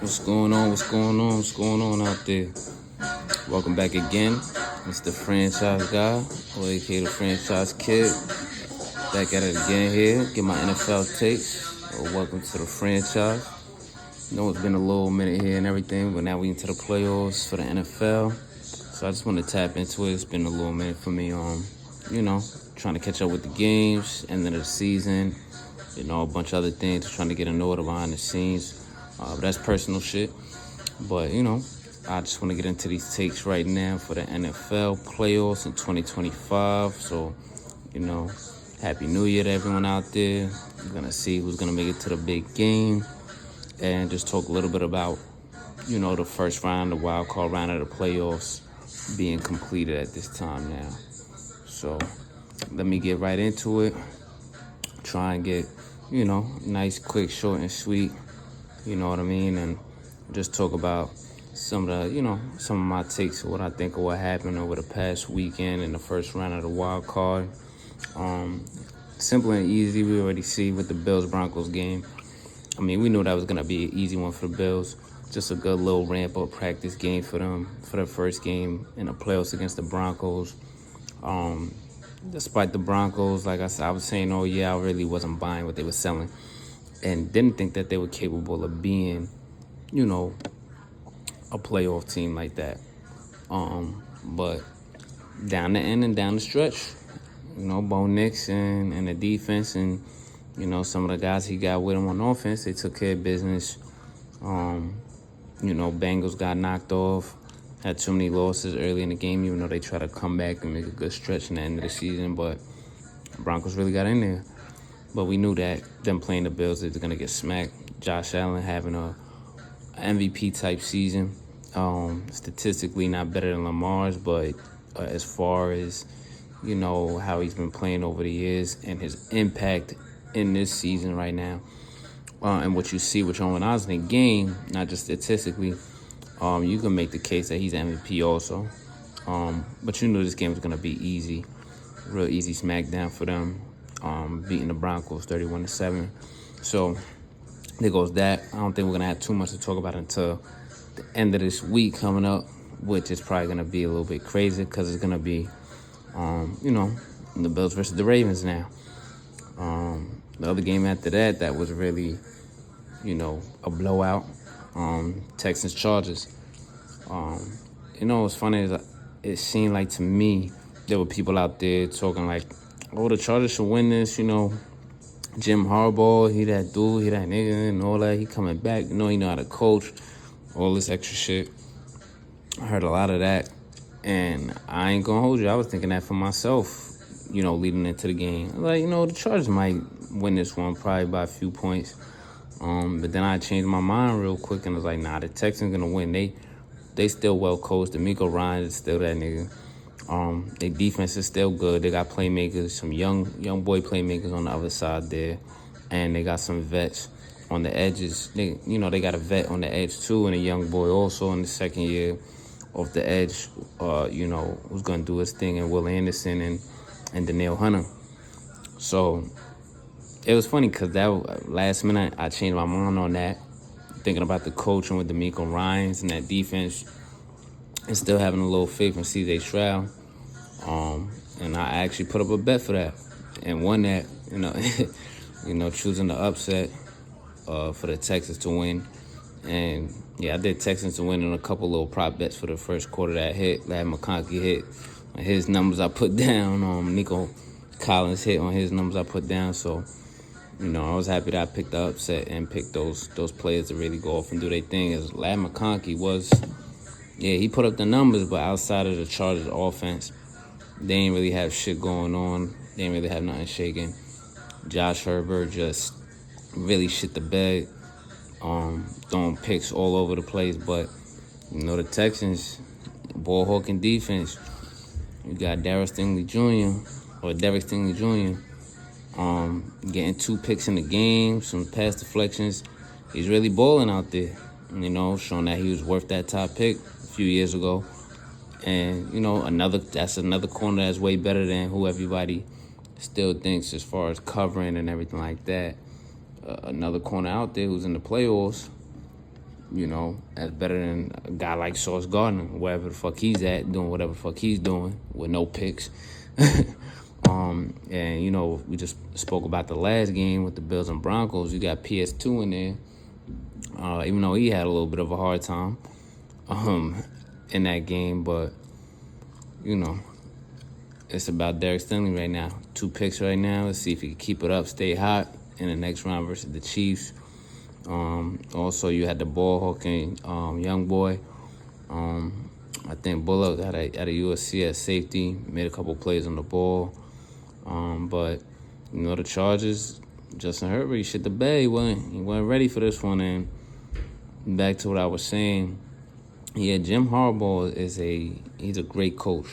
What's going on? What's going on? What's going on out there? Welcome back again. It's the Franchise guy, or aka the Franchise kid. Back at it again here. Get my NFL takes. Welcome to the Franchise. I know it's been a little minute here and everything, but now we into the playoffs for the NFL. So I just want to tap into it. It's been a little minute for me. Trying to catch up with the games, end of the season. A bunch of other things. Trying to get an order behind the scenes. But that's personal shit. But, I just want to get into these takes right now for the NFL playoffs in 2025. So, Happy New Year to everyone out there. We're going to see who's going to make it to the big game. And just talk a little bit about, the first round, the wild card round of the playoffs being completed at this time now. So, let me get right into it. Try and get, nice, quick, short, and sweet. You know what I mean? And just talk about some of my takes of what I think of what happened over the past weekend in the first round of the wild card. Simple and easy. We already see with the Bills-Broncos game. I mean, we knew that was going to be an easy one for the Bills. Just a good little ramp-up practice game for them for their first game in the playoffs against the Broncos. Despite the Broncos, like I said, I was saying, I really wasn't buying what they were selling. And didn't think that they were capable of being, a playoff team like that. But down the end and down the stretch, Bo Nix and the defense and, some of the guys he got with him on offense, they took care of business. Bengals got knocked off, had too many losses early in the game, even though they tried to come back and make a good stretch in the end of the season. But Broncos really got in there. But we knew that them playing the Bills, they were going to get smacked. Josh Allen having a MVP-type season. Statistically not better than LAMAR's, but as far as, how he's been playing over the years and his impact in this season right now. And what you see with Owen Oz in the game, not just statistically, you can make the case that he's MVP also. But you knew this game was going to be easy. Real easy smackdown for them. Beating the Broncos 31-7. So there goes that. I don't think we're going to have too much to talk about until the end of this week coming up, which is probably going to be a little bit crazy because it's going to be, the Bills versus the Ravens now. The other game after that was really, a blowout. Texans-Chargers. What's funny is it seemed like to me there were people out there talking like, the Chargers should win this, Jim Harbaugh, he that dude, he that nigga, and all that. He coming back, he know how to coach, all this extra shit. I heard a lot of that, and I ain't gonna hold you. I was thinking that for myself, leading into the game. Like, the Chargers might win this one, probably by a few points. But then I changed my mind real quick and was like, nah, the Texans gonna win. They still well coached. D'Amico Ryan is still that nigga. Their defense is still good. They got playmakers, some young boy playmakers on the other side there, and they got some vets on the edges. They got a vet on the edge too, and a young boy also in the second year off the edge. Who's gonna do his thing, and Will Anderson and Danielle Hunter. So it was funny because that last minute I changed my mind on that, thinking about the coaching with D'Amico Ryans and that defense. And still having a little faith in C.J. Stroud. And I actually put up a bet for that and won that, choosing the upset for the Texans to win. And, I did Texans to win in a couple little prop bets for the first quarter that hit. That McConkey hit on his numbers I put down. Nico Collins hit on his numbers I put down. So, I was happy that I picked the upset and picked those players to really go off and do their thing. As Lad McConkey was... Yeah, he put up the numbers, but outside of the Chargers offense, they ain't really have shit going on. They ain't really have nothing shaking. Josh Herbert just really shit the bed, throwing picks all over the place. But, the Texans, ball hawking defense. You got Derek Stingley Jr., getting 2 picks in the game, some pass deflections. He's really balling out there, showing that he was worth that top pick a few years ago. And, that's another corner that's way better than who everybody still thinks as far as covering and everything like that. Another corner out there who's in the playoffs, that's better than a guy like Sauce Gardner, wherever the fuck he's at, doing whatever the fuck he's doing with no picks. And we just spoke about the last game with the Bills and Broncos. You got PS2 in there, even though he had a little bit of a hard time in that game, but it's about Derek Stingley right now. 2 picks right now. Let's see if he can keep it up, stay hot in the next round versus the Chiefs. Also, you had the ball hawking young boy. I think Bullock out of USC at safety, made a couple plays on the ball. But the Chargers, Justin Herbert, shit the bed. He wasn't ready for this one. And back to what I was saying, Jim Harbaugh he's a great coach.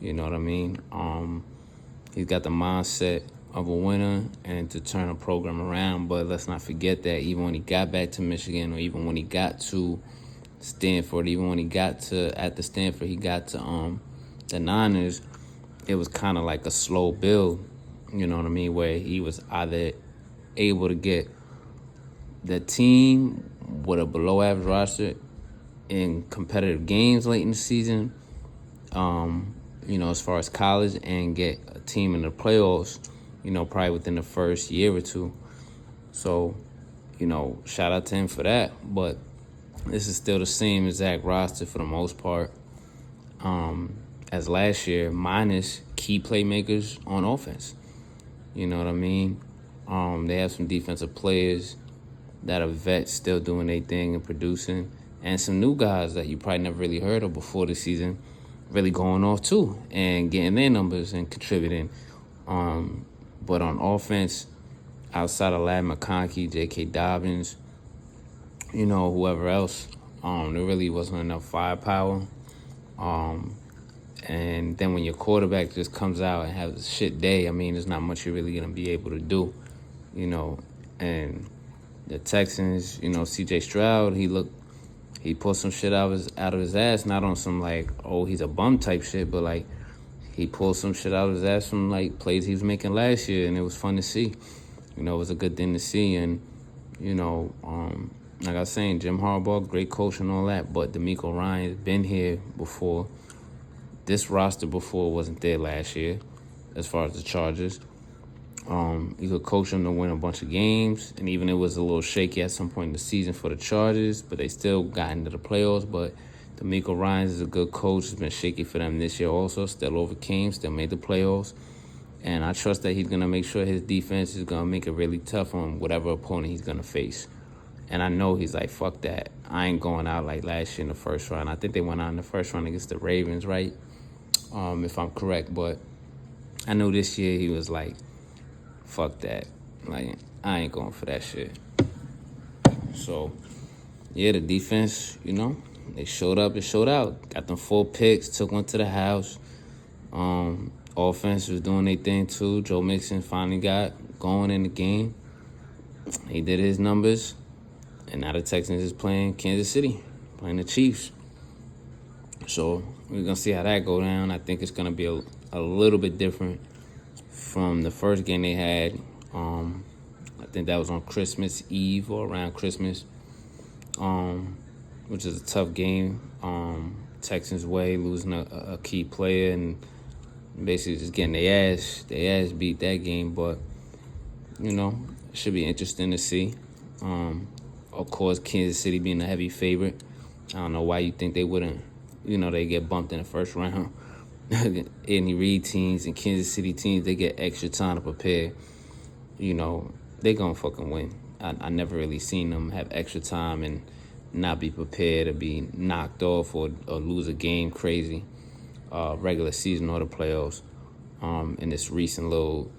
You know what I mean? He's got the mindset of a winner and to turn a program around. But let's not forget that even when he got back to Michigan, or even when he got to Stanford, even when he got at the Stanford, he got to the Niners, it was kind of like a slow build, you know what I mean, where he was either able to get the team with a below average roster in competitive games late in the season, as far as college, and get a team in the playoffs, probably within the first year or two. So, shout out to him for that. But this is still the same exact roster for the most part as last year, minus key playmakers on offense. You know what I mean? They have some defensive players that are vets still doing their thing and producing, and some new guys that you probably never really heard of before the season really going off too and getting their numbers and contributing. But on offense, outside of Ladd McConkey, J.K. Dobbins, whoever else, there really wasn't enough firepower. And then when your quarterback just comes out and has a shit day, there's not much you're really going to be able to do, And the Texans, C.J. Stroud, he pulled some shit out of his ass, not on some he's a bum type shit, but he pulled some shit out of his ass from plays he was making last year, and it was fun to see. It was a good thing to see, and like I was saying, Jim Harbaugh, great coach and all that, but DeMeco Ryans been here before. This roster before wasn't there last year, as far as the Chargers. You could coach them to win a bunch of games, and even it was a little shaky at some point in the season for the Chargers, but they still got into the playoffs. But DeMeco Ryans is a good coach. It's been shaky for them this year also. Still overcame, still made the playoffs. And I trust that he's going to make sure his defense is going to make it really tough on whatever opponent he's going to face. And I know he's like, fuck that. I ain't going out like last year in the first round. I think they went out in the first round against the Ravens, right? If I'm correct. But I know this year he was like, fuck that. I ain't going for that shit. So, the defense, they showed up and showed out. Got them 4 picks, took one to the house. Offense was doing their thing too. Joe Mixon finally got going in the game. He did his numbers. And now the Texans is playing Kansas City, playing the Chiefs. So we're going to see how that go down. I think it's going to be a little bit different from the first game they had. I think that was on Christmas Eve or around Christmas, which is a tough game. Texans way, losing a key player and basically just getting their ass beat that game. But, it should be interesting to see. Of course, Kansas City being a heavy favorite. I don't know why you think they wouldn't, they get bumped in the first round. Andy Reid teams and Kansas City teams, they get extra time to prepare. They gonna fucking win. I never really seen them have extra time and not be prepared to be knocked off or lose a game crazy, regular season or the playoffs, in this recent little,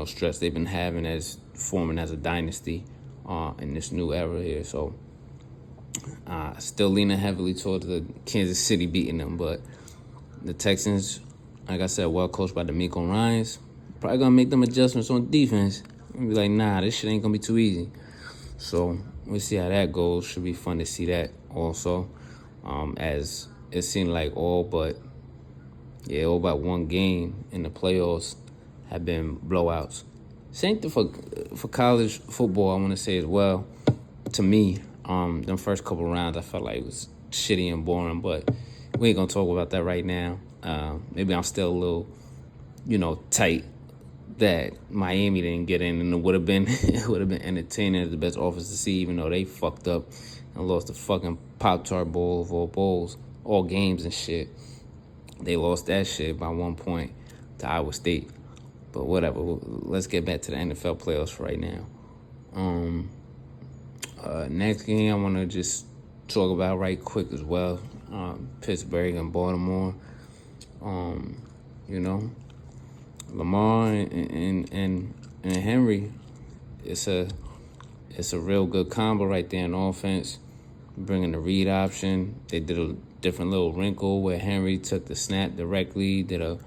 stretch they've been having as forming as a dynasty in this new era here. So still leaning heavily towards the Kansas City beating them, but the Texans, like I said, well coached by DeMeco Ryans, probably gonna make them adjustments on defense and be like, nah, this shit ain't gonna be too easy. So we'll see how that goes. Should be fun to see that also, as it seemed like all but one game in the playoffs have been blowouts. Same thing for college football, I want to say as well. To me, Them first couple rounds, I felt like it was shitty and boring, but we ain't gonna talk about that right now. Maybe I'm still a little, tight that Miami didn't get in, and it would have been entertaining as the best offense to see, even though they fucked up and lost the fucking Pop-Tart Bowl of all bowls, all games and shit. They lost that shit by 1 point to Iowa State. But whatever, let's get back to the NFL playoffs right now. Next game I want to just talk about right quick as well. Pittsburgh and Baltimore. Lamar and Henry, it's a real good combo right there in offense. Bringing the read option, they did a different little wrinkle where Henry took the snap directly, did a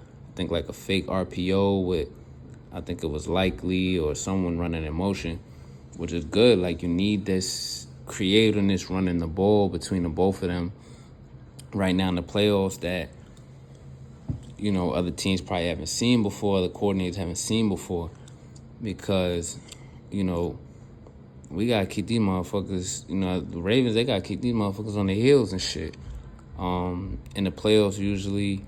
fake RPO with, I think it was Likely or someone running in motion, which is good. Like, you need this creativeness running the ball between the both of them right now in the playoffs that, other teams probably haven't seen before, the coordinators haven't seen before, because, we got to keep these motherfuckers, the Ravens, they got to keep these motherfuckers on their heels and shit. In the playoffs, usually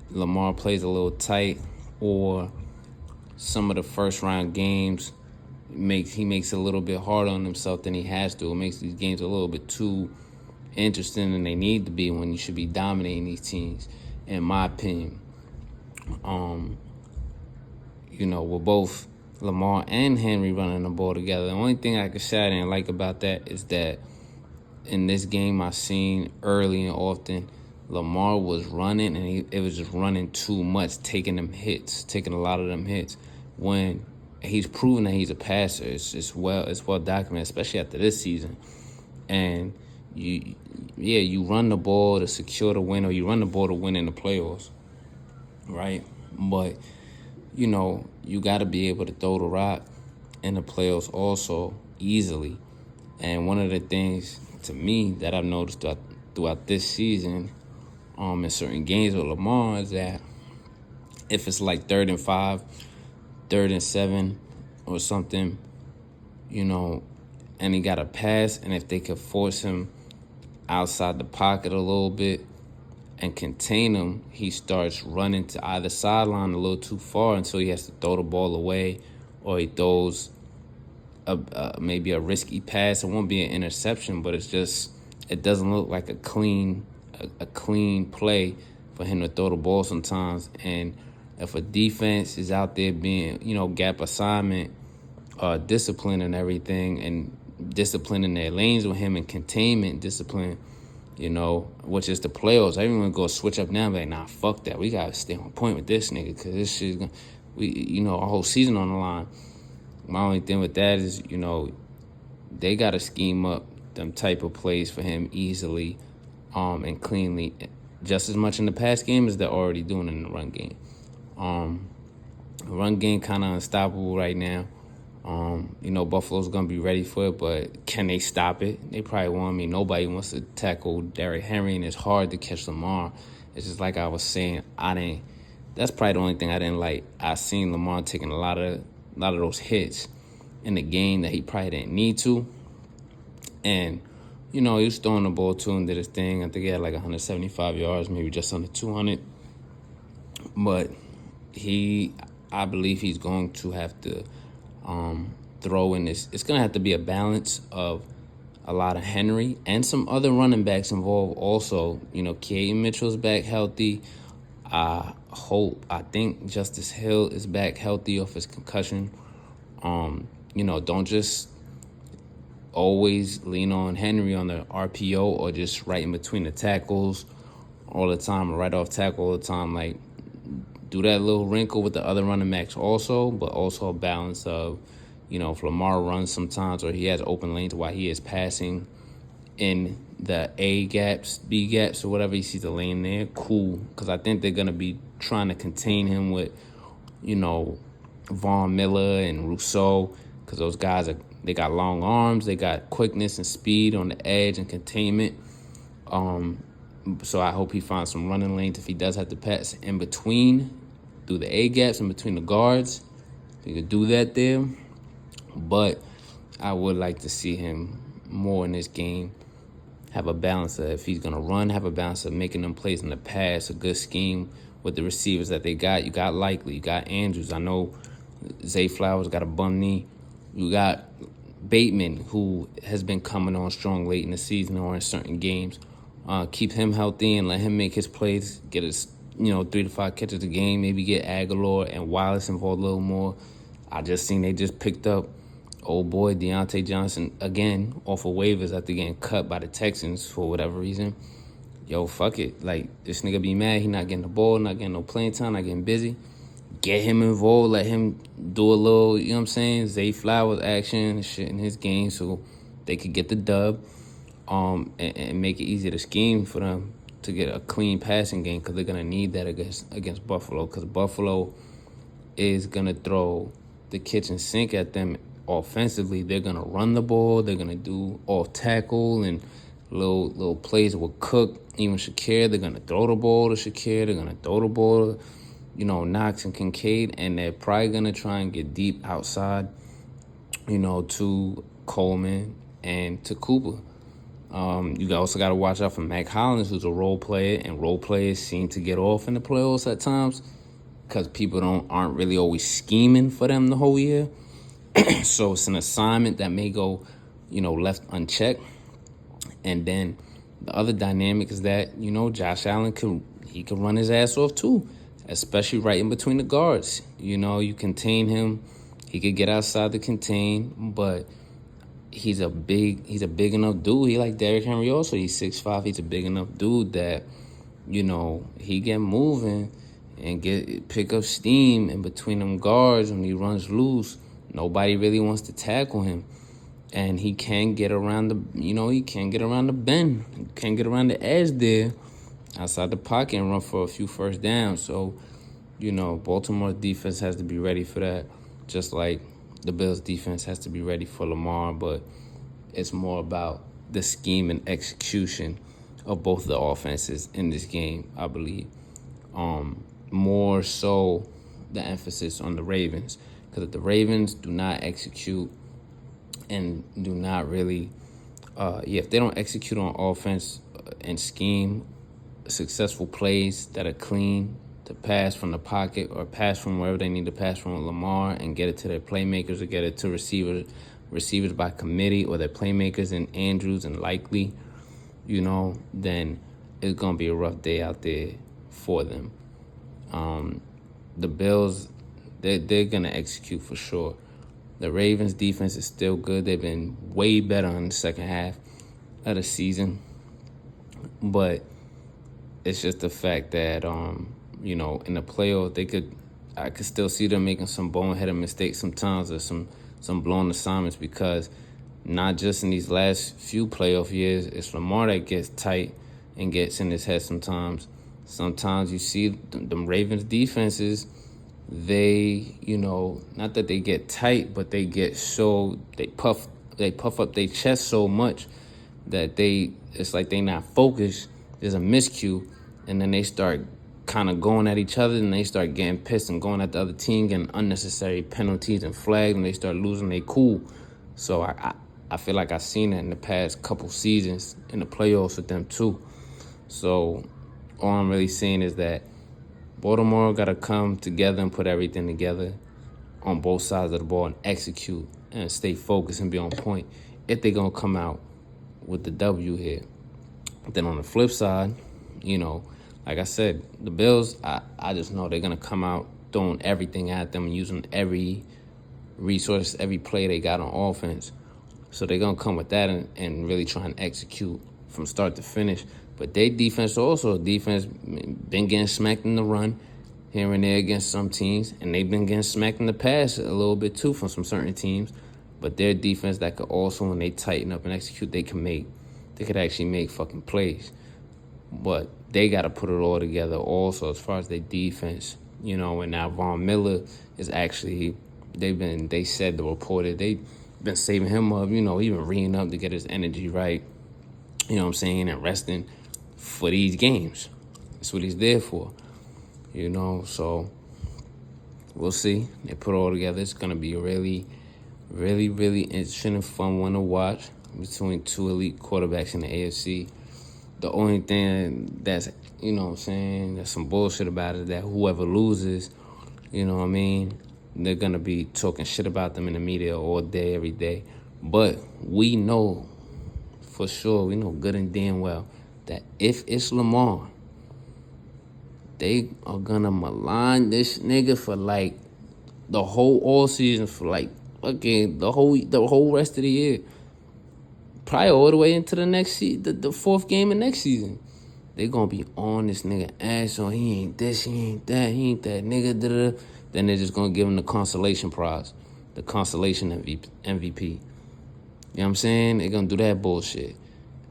Lamar plays a little tight, or some of the first round games he makes it a little bit harder on himself than he has to. It makes these games a little bit too interesting than they need to be when you should be dominating these teams, in my opinion. With both Lamar and Henry running the ball together, the only thing I could say I didn't like about that is that in this game I seen early and often, Lamar was running and it was just running too much, taking a lot of them hits. When he's proven that he's a passer, it's well documented, especially after this season. And you run the ball to secure the win, or you run the ball to win in the playoffs, right? But you got to be able to throw the rock in the playoffs also easily. And one of the things to me that I've noticed throughout this season, in certain games with Lamar, is that if it's like 3rd and 5, 3rd and 7 or something, and he got a pass, and if they could force him outside the pocket a little bit and contain him, he starts running to either sideline a little too far until he has to throw the ball away, or he throws maybe a risky pass. It won't be an interception, but it doesn't look like a clean play for him to throw the ball sometimes. And if a defense is out there being, gap assignment, discipline and everything, and discipline in their lanes with him, and containment discipline, which is the playoffs. Everyone go switch up now and be like, nah, fuck that. We got to stay on point with this nigga, because this shit's going to, our whole season on the line. My only thing with that is, they got to scheme up them type of plays for him easily and cleanly, just as much in the pass game as they're already doing in the run game. The run game kind of unstoppable right now. Buffalo's going to be ready for it, but can they stop it? They probably won't. Nobody wants to tackle Derrick Henry, and it's hard to catch Lamar. It's just like I was saying, that's probably the only thing I didn't like. I seen Lamar taking a lot of those hits in the game that he probably didn't need to. And, he was throwing the ball to him, did his thing. I think he had like 175 yards, maybe just under 200. But I believe he's going to have to throw in this. It's going to have to be a balance of a lot of Henry and some other running backs involved also. Keaton Mitchell's back healthy. I think Justice Hill is back healthy off his concussion. Don't just always lean on Henry on the RPO or just right in between the tackles all the time, or right off tackle all the time. Like, do that little wrinkle with the other running backs also, but also a balance of, if Lamar runs sometimes or he has open lanes while he is passing in the A gaps, B gaps, or whatever, he sees the lane there, cool. Because I think they're going to be trying to contain him with, Von Miller and Rousseau, because those guys they got long arms, they got quickness and speed on the edge and containment. So I hope he finds some running lanes if he does have to pass in between, through the A gaps, in between the guards. He could do that there. But I would like to see him more in this game. Have a balance of, if he's going to run, have a balance of making them plays in the pass, a good scheme with the receivers that they got. You got Likely, you got Andrews. I know Zay Flowers got a bum knee. You got Bateman, who has been coming on strong late in the season or in certain games. Keep him healthy and let him make his plays, get his 3 to 5 catches a game, maybe get Aguilar and Wallace involved a little more. I just seen they just picked up old boy Deontay Johnson again off of waivers after getting cut by the Texans for whatever reason. Yo, fuck it. Like, this nigga be mad. He not getting the ball, not getting no playing time, not getting busy. Get him involved. Let him do a little, you know what I'm saying, Zay Flowers action and shit in his game so they could get the dub and make it easier to scheme for them to get a clean passing game, because they're going to need that against Buffalo, because Buffalo is going to throw the kitchen sink at them offensively. They're going to run the ball. They're going to do off tackle and little plays with Cook, even Shakir. They're going to throw the ball to Shakir. They're going to throw the ball to, Knox and Kincaid. And they're probably going to try and get deep outside, to Coleman and to Cooper. You also got to watch out for Mac Hollins, who's a role player, and role players seem to get off in the playoffs at times because people aren't really always scheming for them the whole year. So it's an assignment that may go, left unchecked. And then the other dynamic is that, Josh Allen can run his ass off too, especially right in between the guards. You contain him. He could get outside the contain, but he's a big enough dude. He like Derrick Henry also. He's 6'5". He's a big enough dude that, he get moving and pick up steam in between them guards when he runs loose. Nobody really wants to tackle him. And he can get around the bend. He can get around the edge there outside the pocket and run for a few first downs. So, Baltimore's defense has to be ready for that, just like the Bills' defense has to be ready for Lamar. But it's more about the scheme and execution of both the offenses in this game, I believe. More so the emphasis on the Ravens. Because if the Ravens do not execute and do not really, if they don't execute on offense and scheme successful plays that are clean to pass from the pocket or pass from wherever they need to pass from Lamar and get it to their playmakers or get it to receivers by committee or their playmakers and Andrews and Likely, then it's going to be a rough day out there for them. The Bills, they're going to execute for sure. The Ravens' defense is still good. They've been way better in the second half of the season. But it's just the fact that, in the playoffs, I could still see them making some boneheaded mistakes sometimes or some blown assignments, because not just in these last few playoff years, it's Lamar that gets tight and gets in his head sometimes. Sometimes you see them Ravens defenses, they, not that they get tight, but they get they puff up their chest so much that it's like they not focused. There's a miscue, and then they start kind of going at each other, and they start getting pissed and going at the other team, getting unnecessary penalties and flags, and they start losing their cool. So I feel like I've seen that in the past couple seasons in the playoffs with them too. So all I'm really saying is that Baltimore got to come together and put everything together on both sides of the ball and execute and stay focused and be on point if they're going to come out with the W here. Then on the flip side, like I said, the Bills, I just know they're going to come out throwing everything at them and using every resource, every play they got on offense. So they're going to come with that and really try and execute from start to finish. But their defense been getting smacked in the run here and there against some teams, and they've been getting smacked in the pass a little bit too from some certain teams. But their defense that could also, when they tighten up and execute, they could actually make fucking plays. But they got to put it all together also as far as their defense, and now Von Miller is actually, they said, the reporter, they've been saving him up, even reading up to get his energy right, and resting for these games. That's what he's there for, so we'll see. They put it all together. It's going to be a really, really, really interesting and fun one to watch. between two elite quarterbacks in the AFC. The only thing that's, you know what I'm saying, there's some bullshit about it, that whoever loses, you know what I mean, they're going to be talking shit about them in the media all day, every day. But we know for sure, we know good and damn well that if it's Lamar, they are going to malign this nigga for like the whole all season, for like fucking the whole rest of the year. Probably all the way into the next the fourth game of next season. They gonna be on this nigga ass, so he ain't this, he ain't that, nigga, da-da. Then they're just gonna give him the consolation prize, the consolation MVP. You know what I'm saying? They're gonna do that bullshit.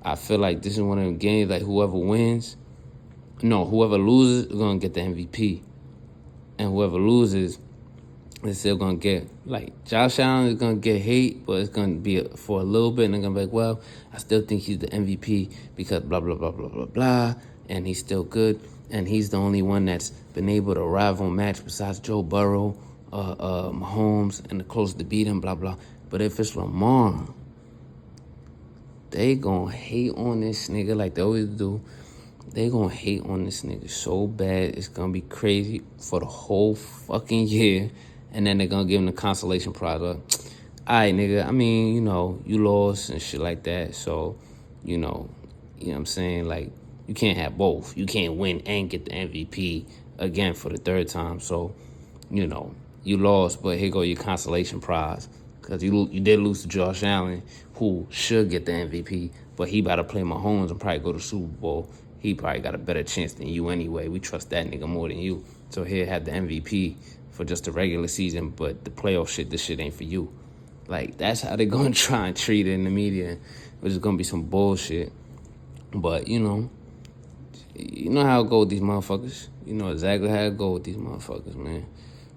I feel like this is one of them games, like whoever loses is gonna get the MVP. And whoever loses is still gonna get, like, Josh Allen is gonna get hate, but it's gonna be for a little bit, and they're gonna be like, well, I still think he's the MVP because blah, blah, blah, blah, blah, blah, and he's still good, and he's the only one that's been able to rival match besides Joe Burrow, Mahomes, and the closest to beat him, blah, blah. But if it's Lamar, they gonna hate on this nigga like they always do. They gonna hate on this nigga so bad, it's gonna be crazy for the whole fucking year. And then they're gonna give him the consolation prize. All right, nigga, I mean, you know, you lost and shit like that. So, you know what I'm saying? Like, you can't have both. You can't win and get the MVP again for the third time. So, you know, you lost, but here go your consolation prize. Because you did lose to Josh Allen, who should get the MVP, but he about to play Mahomes and probably go to Super Bowl. He probably got a better chance than you anyway. We trust that nigga more than you. So he'll have the MVP for just the regular season, but the playoff shit, this shit ain't for you. Like, that's how they gonna try and treat it in the media, which is gonna be some bullshit. But, you know how it go with these motherfuckers. You know exactly how it go with these motherfuckers, man.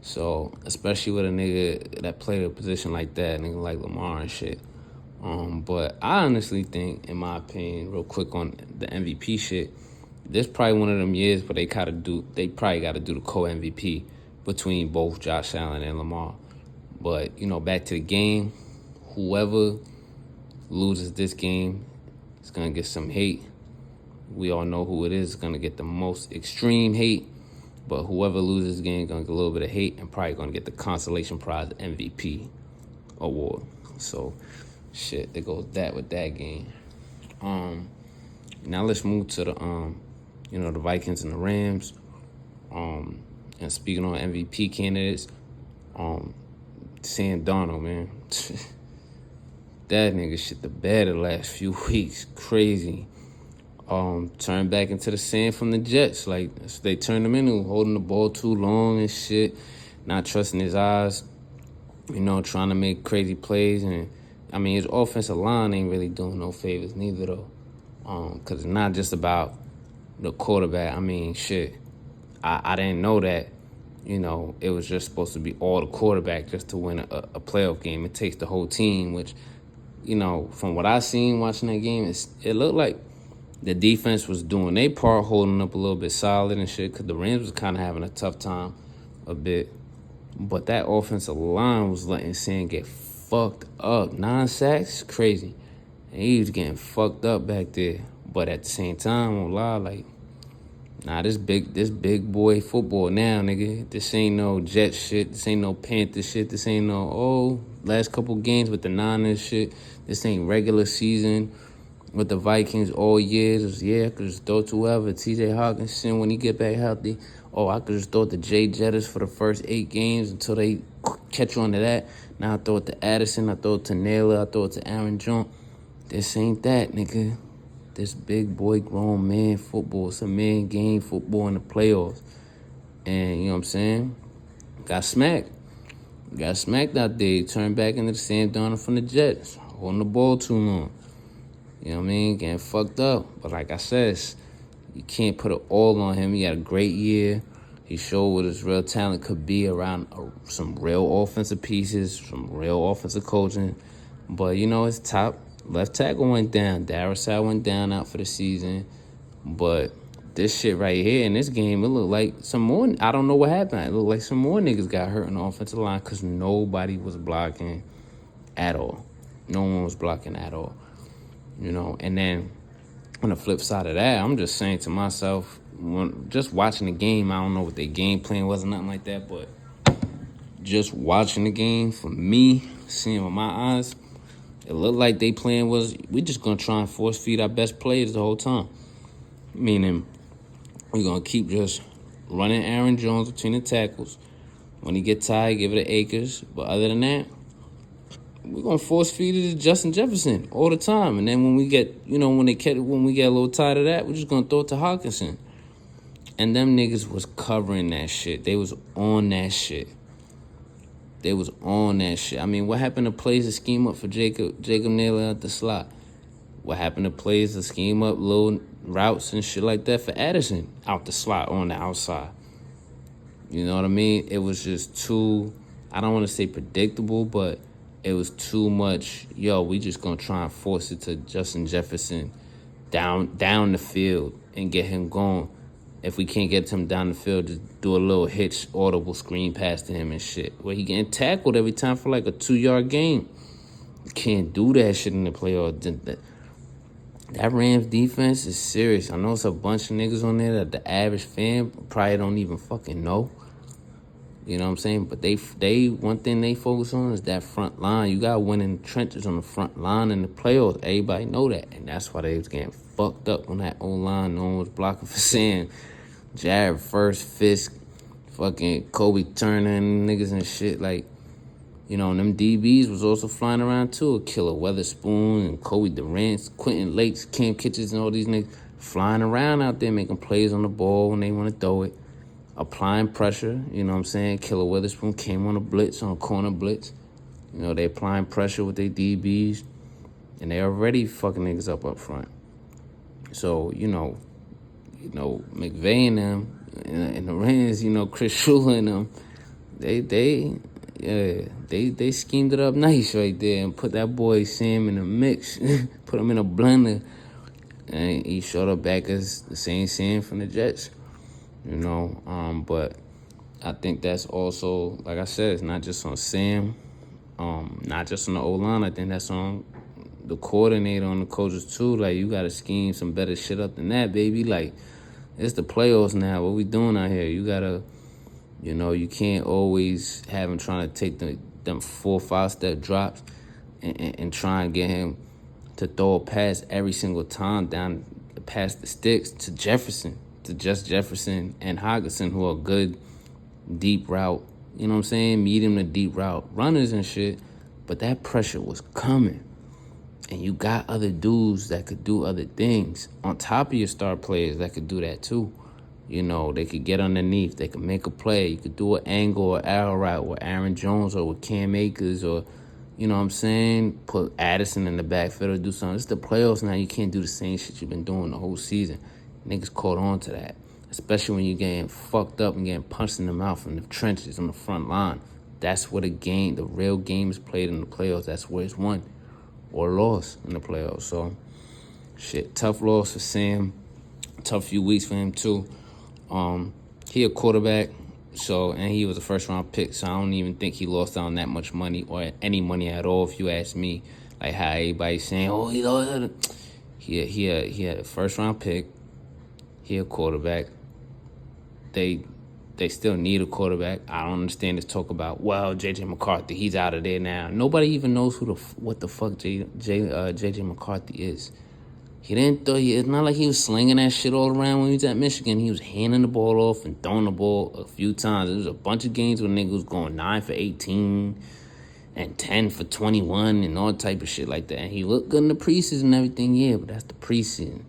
So, especially with a nigga that played a position like that, nigga like Lamar and shit. But I honestly think, in my opinion, real quick on the MVP shit, this probably one of them years where they probably gotta do the co-MVP between both Josh Allen and Lamar. But, you know, back to the game, whoever loses this game is going to get some hate. We all know who it is going to get the most extreme hate. But whoever loses the game is going to get a little bit of hate and probably going to get the consolation prize MVP award. So, shit, there goes that with that game. Now let's move to the Vikings and the Rams. And speaking on MVP candidates, Sam Darnold, man. That nigga shit the bed the last few weeks. Crazy. Turned back into the Sam from the Jets. Like, they turned him into holding the ball too long and shit. Not trusting his eyes. You know, trying to make crazy plays. And, I mean, his offensive line ain't really doing no favors neither, though. Because it's not just about the quarterback. I mean, shit. I didn't know that, you know, it was just supposed to be all the quarterback just to win a playoff game. It takes the whole team, which, you know, from what I seen watching that game, it looked like the defense was doing their part, holding up a little bit solid and shit, because the Rams was kind of having a tough time a bit. But that offensive line was letting Sam get fucked up. 9 sacks? Crazy. And he was getting fucked up back there. But at the same time, I won't lie, like, nah, this big boy football now, nigga. This ain't no Jet shit. This ain't no Panther shit. This ain't no, last couple games with the Niners shit. This ain't regular season with the Vikings all year. I could just throw to whoever. TJ Hawkinson when he get back healthy. I could just throw it to Jay Jettis for the first 8 games until they catch on to that. Now I throw it to Addison. I throw it to Naylor. I throw it to Aaron Jones. This ain't that, nigga. This big boy grown man football. It's a man game football in the playoffs. And, you know what I'm saying? Got smacked. Got smacked out there. Turned back into the Sam Darnold from the Jets. Holding the ball too long. You know what I mean? Getting fucked up. But like I said, you can't put it all on him. He had a great year. He showed what his real talent could be around some real offensive pieces, some real offensive coaching. But, you know, his top left tackle went down. Darrisaw went down out for the season. But this shit right here in this game, it looked like some more. I don't know what happened. It looked like some more niggas got hurt on the offensive line because nobody was blocking at all. No one was blocking at all. And then on the flip side of that, I'm just saying to myself, just watching the game, I don't know what their game plan was or nothing like that, but just watching the game, for me, seeing with my eyes, it looked like they plan was, we just going to try and force feed our best players the whole time. Meaning, we're going to keep just running Aaron Jones between the tackles. When he get tired, give it to Akers. But other than that, we're going to force feed it to Justin Jefferson all the time. And then when we get, when we get a little tired of that, we're just going to throw it to Hawkinson. And them niggas was covering that shit. They was on that shit. I mean, what happened to plays to scheme up for Jacob Naylor at the slot? What happened to plays to scheme up little routes and shit like that for Addison out the slot on the outside? You know what I mean? It was just too, I don't want to say predictable, but it was too much, we just going to try and force it to Justin Jefferson down the field and get him going. If we can't get him down the field, just do a little hitch, audible screen pass to him and shit. Where he getting tackled every time for like a 2-yard gain. You can't do that shit in the playoffs. That Rams defense is serious. I know it's a bunch of niggas on there that the average fan probably don't even fucking know. You know what I'm saying? But they one thing they focus on is that front line. You got to win in the trenches on the front line in the playoffs. Everybody know that. And that's why they was getting fucked up on that O-line. No one was blocking for Sam. Jared First, Fisk, fucking Kobe Turner and niggas and shit. Like, and them DBs was also flying around too. Killer Weatherspoon and Kobe Durant, Quentin Lakes, Cam Kitchens and all these niggas flying around out there making plays on the ball when they want to throw it. Applying pressure, you know what I'm saying? Killer Weatherspoon came on a blitz, on a corner blitz. They applying pressure with their DBs. And they already fucking niggas up front. So, McVay and them, and the Rams, Chris Shula and them, they schemed it up nice right there and put that boy Sam in a mix, put him in a blender. And he showed up back as the same Sam from the Jets. But I think that's also, like I said, it's not just on Sam, not just on the O-line. I think that's on the coordinator, on the coaches too. Like, you got to scheme some better shit up than that, baby. Like, it's the playoffs now. What we doing out here? You got to, you can't always have him trying to take them 4 or 5-step drops and try and get him to throw a pass every single time down past the sticks to Jefferson. To just Jefferson and Hawkinson, who are good deep route, medium to deep route runners and shit. But that pressure was coming. And you got other dudes that could do other things on top of your star players that could do that too. They could get underneath. They could make a play. You could do an angle or arrow route with Aaron Jones or with Cam Akers or, put Addison in the backfield or do something. It's the playoffs now. You can't do the same shit you've been doing the whole season. Niggas caught on to that, especially when you're getting fucked up and getting punched in the mouth in the trenches on the front line. That's where the real game is played in the playoffs. That's where it's won or lost in the playoffs. So, shit, tough loss for Sam. Tough few weeks for him, too. He a quarterback, and he was a first-round pick, so I don't even think he lost out on that much money or any money at all, if you ask me. Like how everybody's saying, he lost. He had a first-round pick. He a quarterback. They still need a quarterback. I don't understand this talk about, J.J. McCarthy, he's out of there now. Nobody even knows what the fuck J.J. McCarthy is. It's not like he was slinging that shit all around when he was at Michigan. He was handing the ball off and throwing the ball a few times. There was a bunch of games where niggas was going 9 for 18 and 10 for 21 and all type of shit like that. And he looked good in the preseason and everything, but that's the preseason.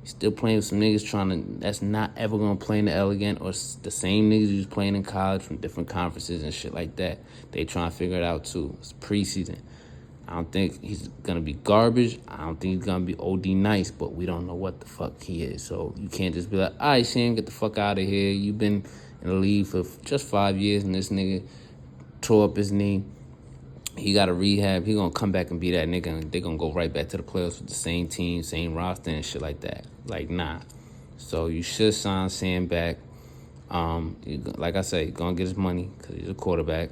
Still playing with some niggas that's not ever going to play in the L again, or the same niggas who's playing in college from different conferences and shit like that. They trying to figure it out too. It's preseason. I don't think he's going to be garbage. I don't think he's going to be OD nice, but we don't know what the fuck he is. So you can't just be like, all right, Sam, get the fuck out of here. You've been in the league for just 5 years, and this nigga tore up his knee. He got a rehab. He going to come back and be that nigga, and they're going to go right back to the playoffs with the same team, same roster and shit like that. Like, nah. So you should sign Sam back. Like I said, he's going to get his money because he's a quarterback,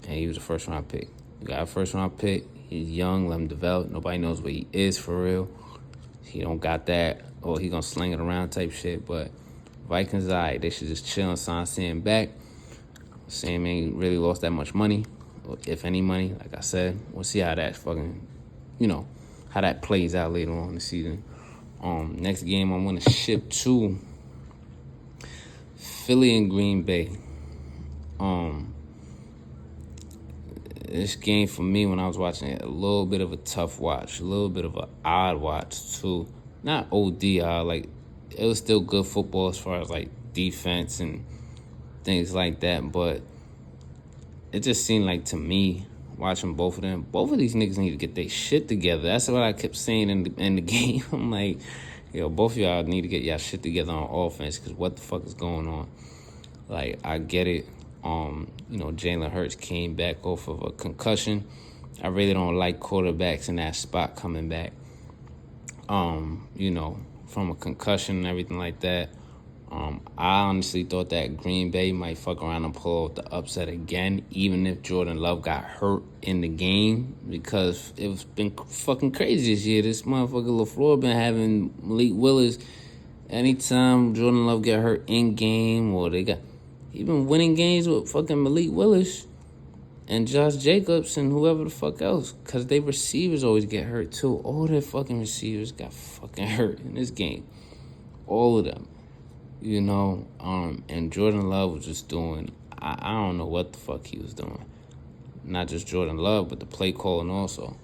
and he was a first-round pick. You got a first-round pick. He's young, let him develop. Nobody knows what he is for real. He don't got that, or he gonna sling it around type shit. But Vikings, alright, they should just chill and sign Sam back. Sam ain't really lost that much money, if any money. Like I said, we'll see how that fucking, how that plays out later on in the season. Next game I'm gonna ship to Philly and Green Bay. This game for me, when I was watching it, a little bit of a tough watch, a little bit of an odd watch too. Not OD odd, like it was still good football as far as like defense and things like that, but it just seemed like to me, watching both of these niggas need to get their shit together. That's what I kept saying in the game. I'm like, yo, both of y'all need to get y'all shit together on offense, because what the fuck is going on? Like, I get it. Jalen Hurts came back off of a concussion. I really don't like quarterbacks in that spot coming back, from a concussion and everything like that. I honestly thought that Green Bay might fuck around and pull out the upset again, even if Jordan Love got hurt in the game, because it's been fucking crazy this year. This motherfucker LaFleur been having Malik Willis. Anytime Jordan Love get hurt in game, or he been winning games with fucking Malik Willis and Josh Jacobs and whoever the fuck else, because they receivers always get hurt too. All their fucking receivers got fucking hurt in this game. All of them. And Jordan Love was just doing, I don't know what the fuck he was doing. Not just Jordan Love, but the play calling also.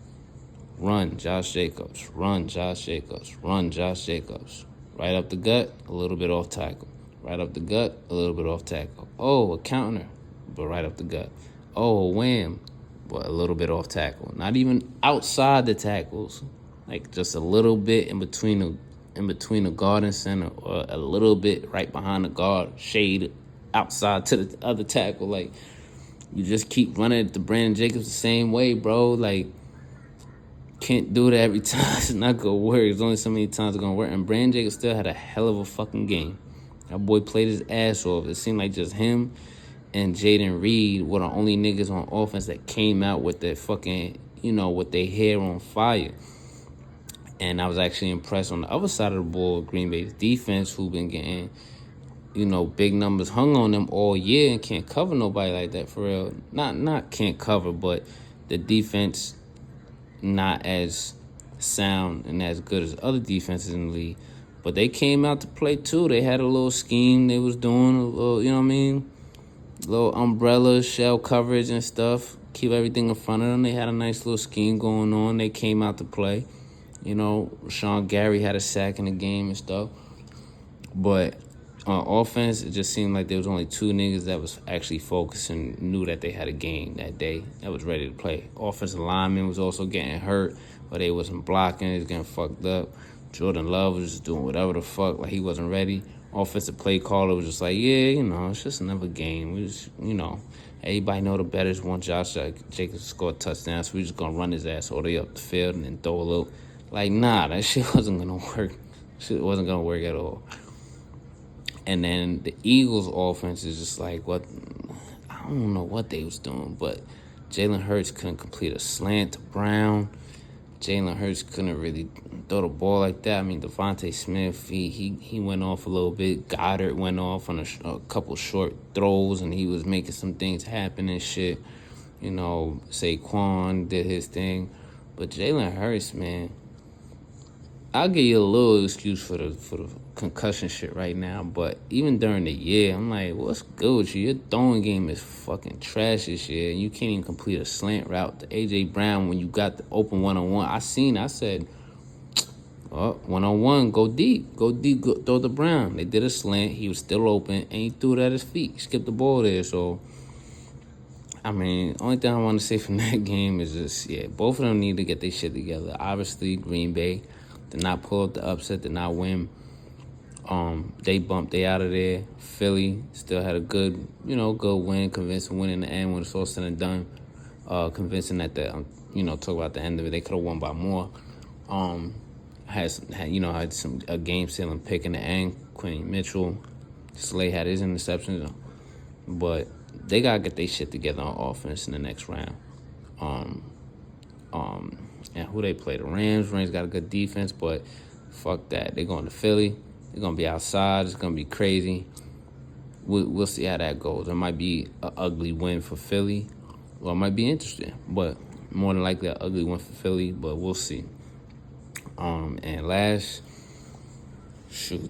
Run, Josh Jacobs. Run, Josh Jacobs. Run, Josh Jacobs. Right up the gut, a little bit off tackle. Right up the gut, a little bit off tackle. Oh, a counter, but right up the gut. Oh, a wham, but a little bit off tackle. Not even outside the tackles, like just a little bit in between the guard and center, or a little bit right behind the guard, shade outside to the other tackle. Like, you just keep running at the Brandon Jacobs the same way, bro. Like, can't do that every time. It's not gonna work. There's only so many times it's gonna work. And Brandon Jacobs still had a hell of a fucking game. That boy played his ass off. It seemed like just him and Jaden Reed were the only niggas on offense that came out with their fucking, with their hair on fire. And I was actually impressed on the other side of the ball, Green Bay's defense, who been getting, big numbers hung on them all year and can't cover nobody like that for real. Not can't cover, but the defense not as sound and as good as other defenses in the league. But they came out to play too. They had a little scheme they was doing, a little, little umbrella, shell coverage and stuff. Keep everything in front of them. They had a nice little scheme going on. They came out to play. Rashawn Gary had a sack in the game and stuff. But on offense, it just seemed like there was only two niggas that was actually focused and knew that they had a game that day that was ready to play. Offensive lineman was also getting hurt, but they wasn't blocking. They was getting fucked up. Jordan Love was just doing whatever the fuck, like he wasn't ready. Offensive play caller was just like, yeah, it's just another game. We just, everybody know the betters want Josh Jacobs to score a touchdown, so we just gonna run his ass all the way up the field and then throw a little. Like, nah, that shit wasn't gonna work. Shit wasn't gonna work at all. And then the Eagles' offense is just like, what? I don't know what they was doing, but Jalen Hurts couldn't complete a slant to Brown. Jalen Hurts couldn't really throw the ball like that. I mean, Devontae Smith, he went off a little bit. Goddard went off on a couple short throws, and he was making some things happen and shit. Saquon did his thing. But Jalen Hurts, man, I'll give you a little excuse for the concussion shit right now, but even during the year, I'm like, what's good with you? Your throwing game is fucking trash this year, and you can't even complete a slant route to A.J. Brown when you got the open one-on-one. I said, one-on-one, go deep, go throw the Brown. They did a slant, he was still open, and he threw it at his feet, skipped the ball there, so, I mean, only thing I want to say from that game is just, both of them need to get their shit together. Obviously, Green Bay did not pull up the upset, did not win. They out of there. Philly still had a good win, convincing win in the end when it's all said and done. Convincing that talk about the end of it, they could have won by more. Had some game sealing pick in the end. Quentin Mitchell, Slay had his interceptions, but they gotta get their shit together on offense in the next round. And who they play? The Rams. Rams got a good defense, but fuck that. They're going to Philly. They're going to be outside. It's going to be crazy. We'll see how that goes. It might be an ugly win for Philly. Well, it might be interesting, but more than likely an ugly win for Philly, but we'll see. And last,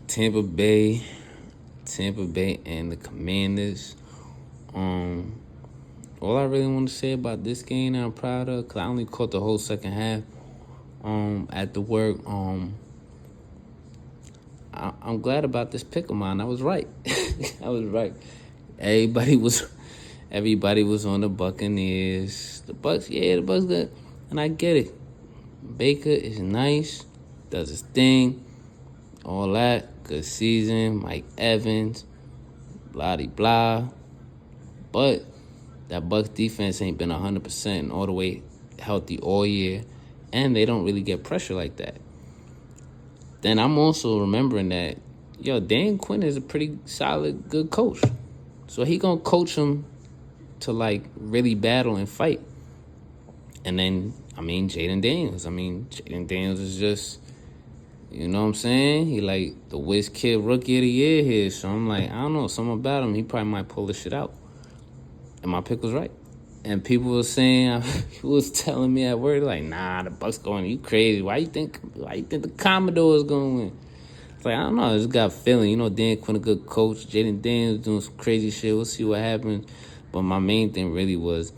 Tampa Bay and the Commanders. All I really want to say about this game that I'm proud of, because I only caught the whole second half at the work. I'm glad about this pick of mine. I was right. I was right. Everybody was on the Buccaneers. The Bucks good. And I get it. Baker is nice, does his thing, all that. Good season. Mike Evans, blah-de-blah. But that Bucks defense ain't been 100% all the way healthy all year, and they don't really get pressure like that. Then I'm also remembering that, Dan Quinn is a pretty solid, good coach. So he gonna coach him to, really battle and fight. And then, Jaden Daniels is just, you know what I'm saying? He the Wiz Kid Rookie of the Year here. So I'm I don't know, something about him. He probably might pull this shit out. And my pick was right. And people were saying, people was telling me at work, nah, the Bucks going, you crazy. Why you think the Commodores going to win? It's I don't know. I just got a feeling. Dan Quinn a good coach. Jaden Daniels doing some crazy shit. We'll see what happens. But my main thing really was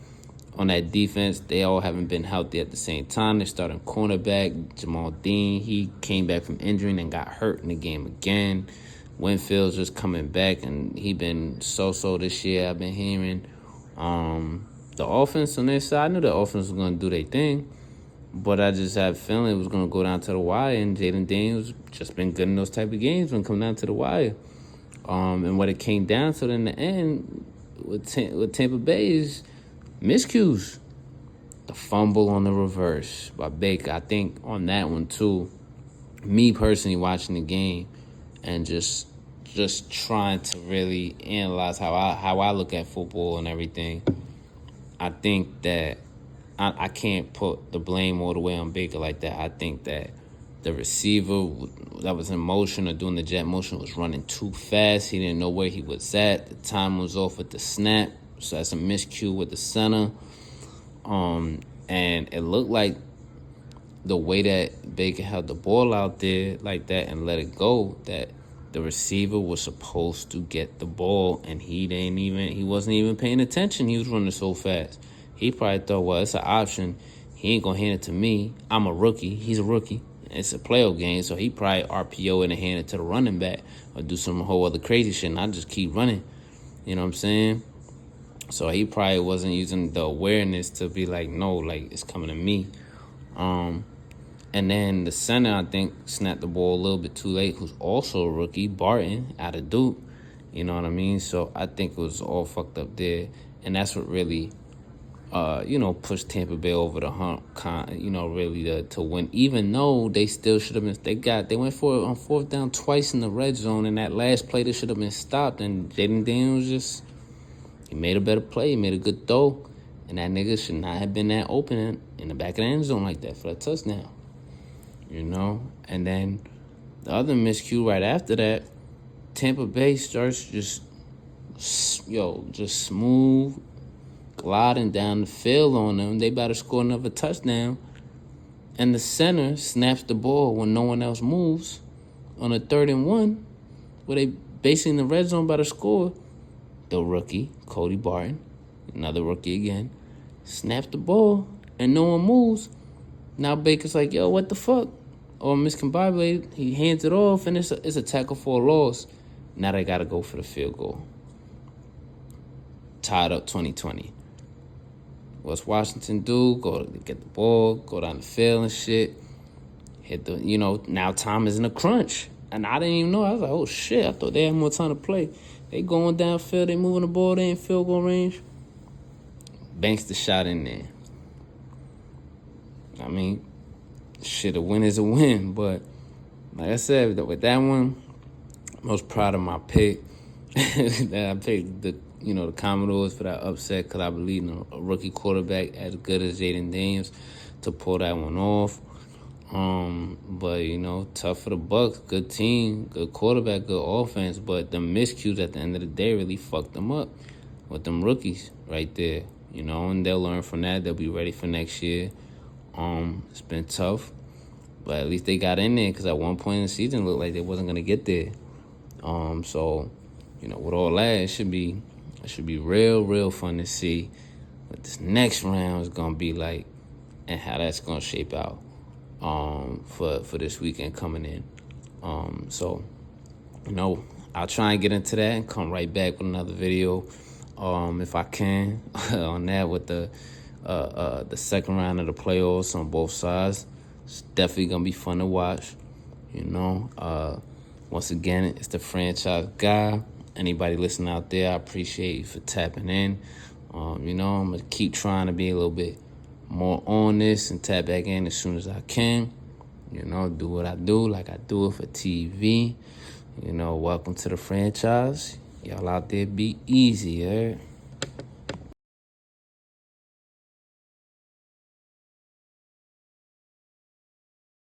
on that defense. They all haven't been healthy at the same time. They're starting cornerback, Jamal Dean. He came back from injury and got hurt in the game again. Winfield's just coming back, and he been so-so this year, I've been hearing. The offense on their side, I knew the offense was going to do their thing, but I just had a feeling it was going to go down to the wire, and Jaden Daniels just been good in those type of games when it come down to the wire. And what it came down to in the end with Tampa Bay is miscues. The fumble on the reverse by Baker. I think on that one, too, me personally watching the game and just trying to really analyze how I look at football and everything, I think that I can't put the blame all the way on Baker like that. I think that the receiver that was in motion or doing the jet motion was running too fast. He didn't know where he was at. The time was off with the snap, so that's a miscue with the center. And it looked like the way that Baker held the ball out there like that and let it go, that the receiver was supposed to get the ball, and he wasn't even paying attention. He was running so fast. He probably thought, well, it's an option. He ain't going to hand it to me. I'm a rookie. He's a rookie. It's a playoff game, so he probably RPO it and hand it to the running back or do some whole other crazy shit, and I just keep running. You know what I'm saying? So he probably wasn't using the awareness to be no, it's coming to me. And then the center, I think, snapped the ball a little bit too late, who's also a rookie, Barton, out of Duke. You know what I mean? So I think it was all fucked up there. And that's what really, pushed Tampa Bay over the hump, really to win. Even though they still should have been, they went for it on fourth down twice in the red zone. And that last play, they should have been stopped. And Jaden Daniels he made a better play. He made a good throw. And that nigga should not have been that open in the back of the end zone like that for a touchdown. And then the other miscue right after that, Tampa Bay starts just smooth gliding down the field on them. They about to score another touchdown. And the center snaps the ball when no one else moves on a 3rd and 1, where they basically in the red zone about to score. The rookie, Cody Barton, another rookie again, snaps the ball and no one moves. Now Baker's yo, what the fuck? Or miscombobulated. He hands it off, and it's a tackle for a loss. Now they got to go for the field goal. Tied up 2020. What's Washington do? Go to get the ball, go down the field and shit. Hit the, now time is in a crunch. And I didn't even know. I was oh shit, I thought they had more time to play. They going downfield, they moving the ball, they in field goal range. Banks the shot in there. Shit, a win is a win. But like I said, with that one, I'm most proud of my pick. That I picked the Commodores for that upset because I believe in a rookie quarterback as good as Jaden Daniels to pull that one off. But you know, tough for the Bucks. Good team, good quarterback, good offense. But the miscues at the end of the day really fucked them up with them rookies right there. You know, and they'll learn from that. They'll be ready for next year. It's been tough, but at least they got in there because at one point in the season it looked like they wasn't gonna get there. So you know, with all that, it should be real fun to see what this next round is gonna be like and how that's gonna shape out for this weekend coming in. So you know, I'll try and get into that and come right back with another video if I can on that with the second round of the playoffs on both sides. It's definitely gonna be fun to watch. You know, once again, it's the Franchise guy. Anybody listening out there, I appreciate you for tapping in. You know, I'm gonna keep trying to be a little bit more on this and tap back in as soon as I can. You know, do what I do like I do it for TV. You know, welcome to the Franchise. Y'all out there be easy, yeah?